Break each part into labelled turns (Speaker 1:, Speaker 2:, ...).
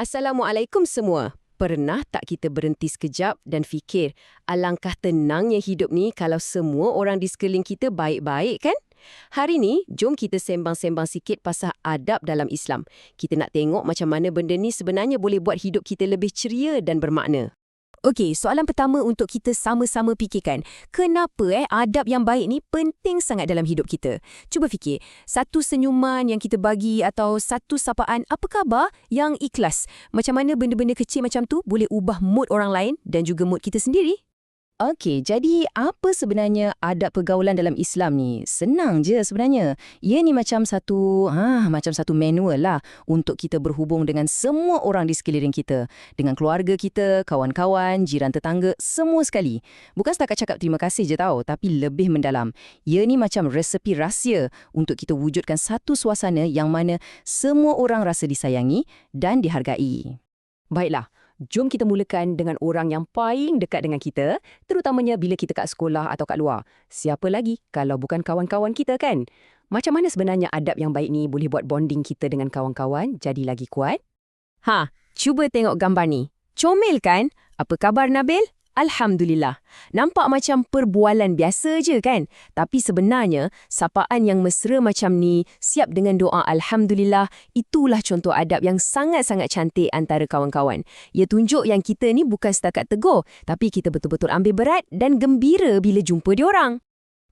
Speaker 1: Assalamualaikum semua. Pernah tak kita berhenti sekejap dan fikir, alangkah tenangnya hidup ni kalau semua orang di sekeliling kita baik-baik kan? Hari ni, jom kita sembang-sembang sikit pasal adab dalam Islam. Kita nak tengok macam mana benda ni sebenarnya boleh buat hidup kita lebih ceria dan bermakna.
Speaker 2: Okey, soalan pertama untuk kita sama-sama fikirkan. Kenapa adab yang baik ni penting sangat dalam hidup kita? Cuba fikir, satu senyuman yang kita bagi atau satu sapaan, apa khabar yang ikhlas? Macam mana benda-benda kecil macam tu boleh ubah mood orang lain dan juga mood kita sendiri?
Speaker 3: Okey, jadi apa sebenarnya adab pergaulan dalam Islam ni? Senang je sebenarnya. Ia ni macam satu manual lah untuk kita berhubung dengan semua orang di sekeliling kita. Dengan keluarga kita, kawan-kawan, jiran tetangga, semua sekali. Bukan setakat cakap terima kasih je tau, tapi lebih mendalam. Ia ni macam resepi rahsia untuk kita wujudkan satu suasana yang mana semua orang rasa disayangi dan dihargai.
Speaker 2: Baiklah, jom kita mulakan dengan orang yang paling dekat dengan kita, terutamanya bila kita kat sekolah atau kat luar. Siapa lagi kalau bukan kawan-kawan kita kan? Macam mana sebenarnya adab yang baik ni boleh buat bonding kita dengan kawan-kawan jadi lagi kuat?
Speaker 1: Cuba tengok gambar ni. Comel kan? Apa khabar Nabil? Alhamdulillah. Nampak macam perbualan biasa je kan? Tapi sebenarnya, sapaan yang mesra macam ni, siap dengan doa Alhamdulillah, itulah contoh adab yang sangat-sangat cantik antara kawan-kawan. Ia tunjuk yang kita ni bukan setakat tegur, tapi kita betul-betul ambil berat dan gembira bila jumpa diorang.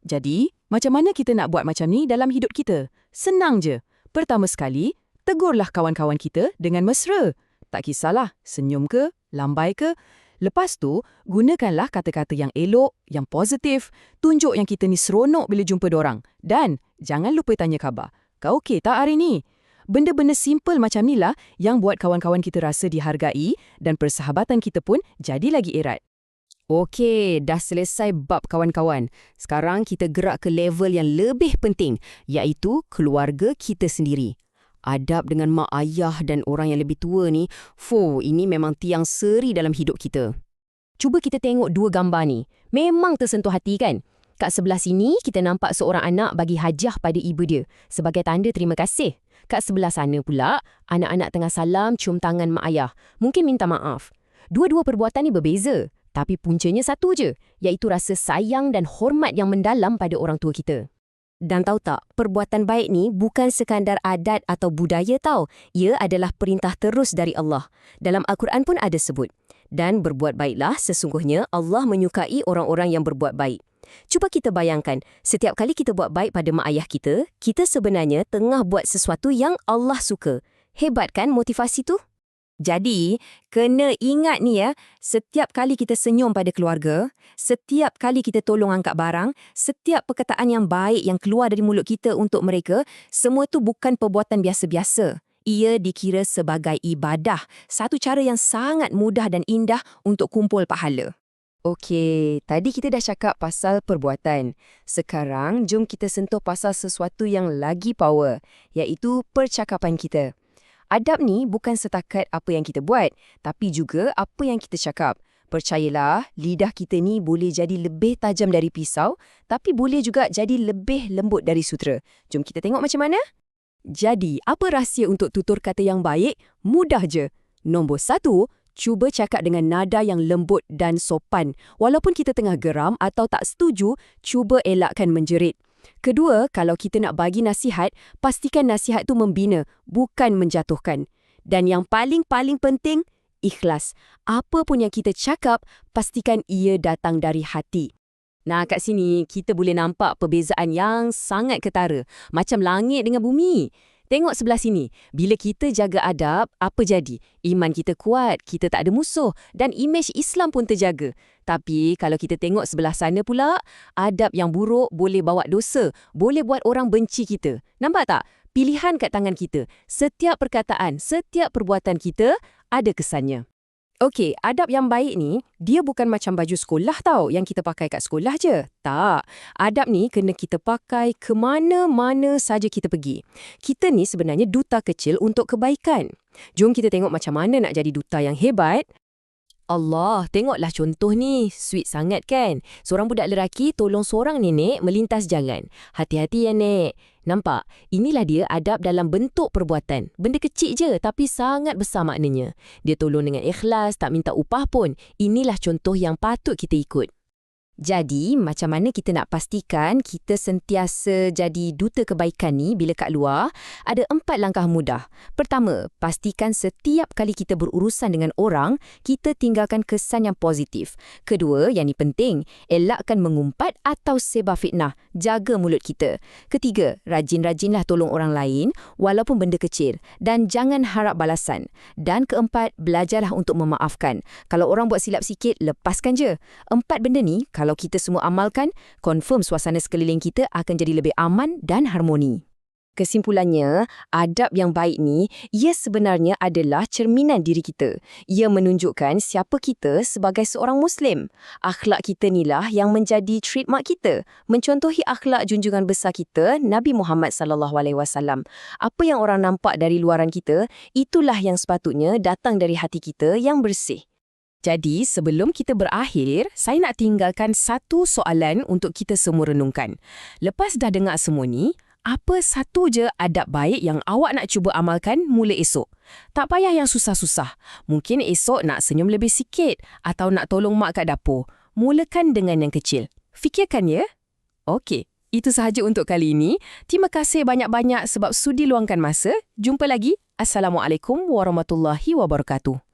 Speaker 2: Jadi, macam mana kita nak buat macam ni dalam hidup kita? Senang je. Pertama sekali, tegurlah kawan-kawan kita dengan mesra. Tak kisahlah, senyum ke, lambai ke. Lepas tu, gunakanlah kata-kata yang elok, yang positif, tunjuk yang kita ni seronok bila jumpa dorang. Dan jangan lupa tanya khabar. Kau okey tak hari ni? Benda-benda simple macam ni lah yang buat kawan-kawan kita rasa dihargai dan persahabatan kita pun jadi lagi erat.
Speaker 1: Okey, dah selesai bab kawan-kawan. Sekarang kita gerak ke level yang lebih penting, iaitu keluarga kita sendiri. Adab dengan mak ayah dan orang yang lebih tua ni, ini memang tiang seri dalam hidup kita. Cuba kita tengok dua gambar ni. Memang tersentuh hati kan? Kat sebelah sini, kita nampak seorang anak bagi hadiah pada ibu dia sebagai tanda terima kasih. Kat sebelah sana pula, anak-anak tengah salam cium tangan mak ayah. Mungkin minta maaf. Dua-dua perbuatan ni berbeza, tapi puncanya satu je, iaitu rasa sayang dan hormat yang mendalam pada orang tua kita. Dan tahu tak, perbuatan baik ni bukan sekadar adat atau budaya tau. Ia adalah perintah terus dari Allah. Dalam Al-Quran pun ada sebut. Dan berbuat baiklah, sesungguhnya Allah menyukai orang-orang yang berbuat baik. Cuba kita bayangkan, setiap kali kita buat baik pada mak ayah kita, kita sebenarnya tengah buat sesuatu yang Allah suka. Hebat kan motivasi tu? Jadi, kena ingat ni setiap kali kita senyum pada keluarga, setiap kali kita tolong angkat barang, setiap perkataan yang baik yang keluar dari mulut kita untuk mereka, semua tu bukan perbuatan biasa-biasa. Ia dikira sebagai ibadah, satu cara yang sangat mudah dan indah untuk kumpul pahala.
Speaker 3: Okey, tadi kita dah cakap pasal perbuatan. Sekarang, jom kita sentuh pasal sesuatu yang lagi power, iaitu percakapan kita. Adab ni bukan setakat apa yang kita buat, tapi juga apa yang kita cakap. Percayalah, lidah kita ni boleh jadi lebih tajam dari pisau, tapi boleh juga jadi lebih lembut dari sutera. Jom kita tengok macam mana.
Speaker 2: Jadi, apa rahsia untuk tutur kata yang baik? Mudah je. Nombor 1, cuba cakap dengan nada yang lembut dan sopan. Walaupun kita tengah geram atau tak setuju, cuba elakkan menjerit. Kedua, kalau kita nak bagi nasihat, pastikan nasihat tu membina, bukan menjatuhkan. Dan yang paling-paling penting, ikhlas. Apa pun yang kita cakap, pastikan ia datang dari hati. Nah, kat sini kita boleh nampak perbezaan yang sangat ketara. Macam langit dengan bumi. Tengok sebelah sini, bila kita jaga adab, apa jadi? Iman kita kuat, kita tak ada musuh dan imej Islam pun terjaga. Tapi kalau kita tengok sebelah sana pula, adab yang buruk boleh bawa dosa, boleh buat orang benci kita. Nampak tak? Pilihan kat tangan kita. Setiap perkataan, setiap perbuatan kita ada kesannya. Okey, adab yang baik ni, dia bukan macam baju sekolah tau yang kita pakai kat sekolah je. Tak. Adab ni kena kita pakai ke mana-mana saja kita pergi. Kita ni sebenarnya duta kecil untuk kebaikan. Jom kita tengok macam mana nak jadi duta yang hebat. Allah, tengoklah contoh ni. Sweet sangat kan? Seorang budak lelaki tolong seorang nenek melintas jalan. Hati-hati ya, Nek. Nampak? Inilah dia adab dalam bentuk perbuatan. Benda kecil je tapi sangat besar maknanya. Dia tolong dengan ikhlas, tak minta upah pun. Inilah contoh yang patut kita ikut.
Speaker 3: Jadi, macam mana kita nak pastikan kita sentiasa jadi duta kebaikan ni bila kat luar? Ada 4 langkah mudah. Pertama, pastikan setiap kali kita berurusan dengan orang, kita tinggalkan kesan yang positif. Kedua, yang ni penting, elakkan mengumpat atau sebar fitnah. Jaga mulut kita. Ketiga, rajin-rajinlah tolong orang lain walaupun benda kecil dan jangan harap balasan. Dan keempat, belajarlah untuk memaafkan. Kalau orang buat silap sikit, lepaskan je. 4 benda ni, kalau kita semua amalkan, confirm suasana sekeliling kita akan jadi lebih aman dan harmoni. Kesimpulannya, adab yang baik ni, ia sebenarnya adalah cerminan diri kita. Ia menunjukkan siapa kita sebagai seorang Muslim. Akhlak kita inilah yang menjadi trademark kita, mencontohi akhlak junjungan besar kita, Nabi Muhammad SAW. Apa yang orang nampak dari luaran kita, itulah yang sepatutnya datang dari hati kita yang bersih.
Speaker 2: Jadi, sebelum kita berakhir, saya nak tinggalkan satu soalan untuk kita semua renungkan. Lepas dah dengar semua ni, apa satu je adab baik yang awak nak cuba amalkan mula esok? Tak payah yang susah-susah. Mungkin esok nak senyum lebih sikit atau nak tolong mak kat dapur. Mulakan dengan yang kecil. Fikirkan ya? Okey, itu sahaja untuk kali ini. Terima kasih banyak-banyak sebab sudi luangkan masa. Jumpa lagi. Assalamualaikum warahmatullahi wabarakatuh.